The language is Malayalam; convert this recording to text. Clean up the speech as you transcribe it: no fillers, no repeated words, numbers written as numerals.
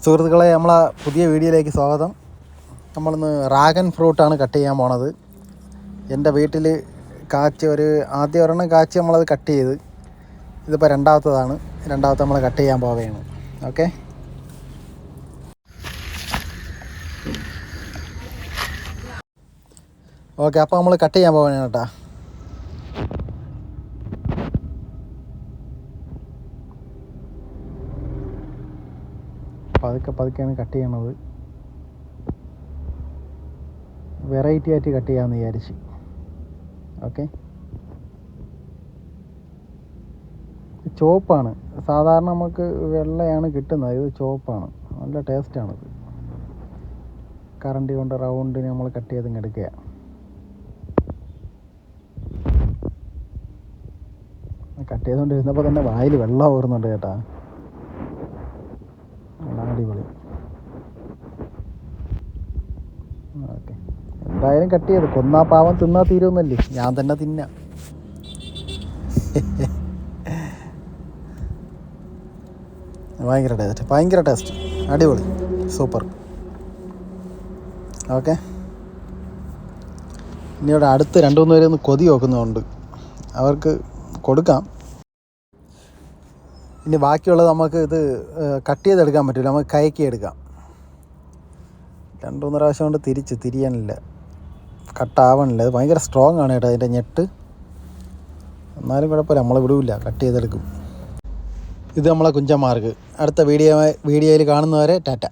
സുഹൃത്തുക്കളെ, നമ്മളെ പുതിയ വീഡിയോയിലേക്ക് സ്വാഗതം. നമ്മളിന്ന് ഡ്രാഗൺ ഫ്രൂട്ടാണ് കട്ട് ചെയ്യാൻ പോണത്. എൻ്റെ വീട്ടിൽ കാച്ച് ആദ്യം ഒരെണ്ണം കാച്ച് നമ്മളത് കട്ട് ചെയ്ത്, ഇതിപ്പോൾ രണ്ടാമത്തെ നമ്മൾ കട്ട് ചെയ്യാൻ പോവുകയാണ്. ഓക്കെ, അപ്പോൾ നമ്മൾ കട്ട് ചെയ്യാൻ പോവുകയാണ് കേട്ടോ. പതുക്കെയാണ് കട്ട് ചെയ്യണത്. വെറൈറ്റി ആയിട്ട് കട്ട് ചെയ്യാമെന്ന് വിചാരിച്ച്. ഓക്കെ, ചുവപ്പാണ്. സാധാരണ നമുക്ക് വെള്ളയാണ് കിട്ടുന്നത്, ഇത് ചുവപ്പാണ്. നല്ല ടേസ്റ്റാണിത്. കറണ്ടി കൊണ്ട് റൗണ്ടിന് നമ്മൾ കട്ട് ചെയ്ത് എടുക്കുക. കട്ട് ചെയ്തുകൊണ്ട് ഇരുന്നപ്പോൾ തന്നെ വായിൽ വെള്ളം ഊറുന്നുണ്ട് കേട്ടാ. അടിപൊളി. ഓക്കെ, എന്തായാലും കട്ട് ചെയ്ത് കൊന്നാ പാവം തിന്നാ തീരുമെന്നല്ലേ, ഞാൻ തന്നെ തിന്നാം. ഭയങ്കര ടേസ്റ്റ്, അടിപൊളി, സൂപ്പർ. ഓക്കെ, ഇനി ഇവിടെ അടുത്ത് 2-3 പേര് ഒന്ന് കൊതി നോക്കുന്നുണ്ട്, അവർക്ക് കൊടുക്കാം. ഇനി ബാക്കിയുള്ളത് നമുക്ക് ഇത് കട്ട് ചെയ്തെടുക്കാൻ പറ്റില്ല, നമുക്ക് കയക്കി എടുക്കാം. 2-3 പ്രാവശ്യം കൊണ്ട് തിരിയാനില്ല, കട്ടാവണില്ല. ഇത് ഭയങ്കര സ്ട്രോങ് ആണ് കേട്ടോ അതിൻ്റെ ഞെട്ട്. എന്നാലും കുഴപ്പമില്ല, നമ്മൾ വിടില്ല, കട്ട് ചെയ്തെടുക്കും. ഇത് നമ്മളെ കുഞ്ചന്മാർക്ക്. അടുത്ത വീഡിയോയിൽ കാണുന്നവരെ ടാറ്റ.